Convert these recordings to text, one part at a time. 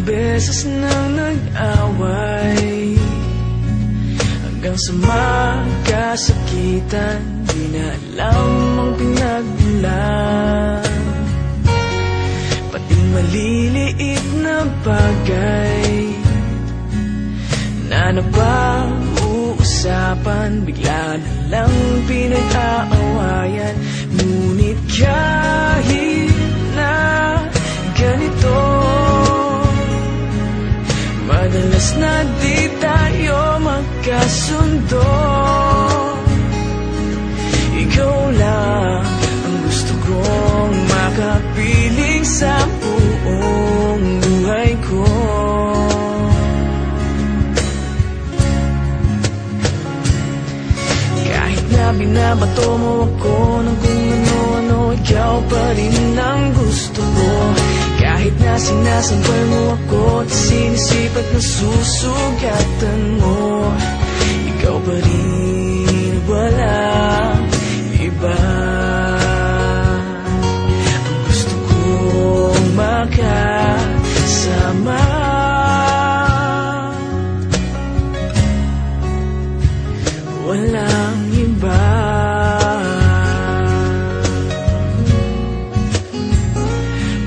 beses nang nag-away, hanggang sa magkasakitan, di na alam ang pinagmulan. Pati maliliit na bagay na napag-uusapan, bigla na lang pinag-aawayan. Ngunit kahit na ganito, madalas na di tayo magkasundo. Ikaw lang ang gusto kong makapiling sa buong buhay ko. Kahit na binabato mo ako ng kung ano-ano, ikaw pa rin ang gusto ko. Kahit na sinasampal mo ako at sinisipat na susugatan mo, ikaw pa rin, walang iba. Ang gusto kong makasama, walang iba.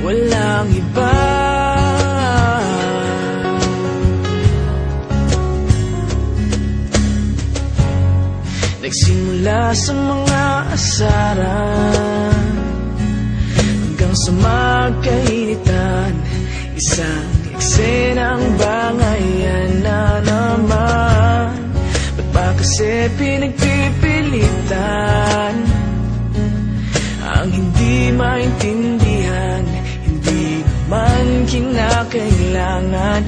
Walang iba. Nagsimula sa mga asaran, hanggang sa magkainitan, isang eksenang bangayan na naman. Ba't ba kasi pinagpipilitan ang hindi maintindihan, hindi naman kinakailangan?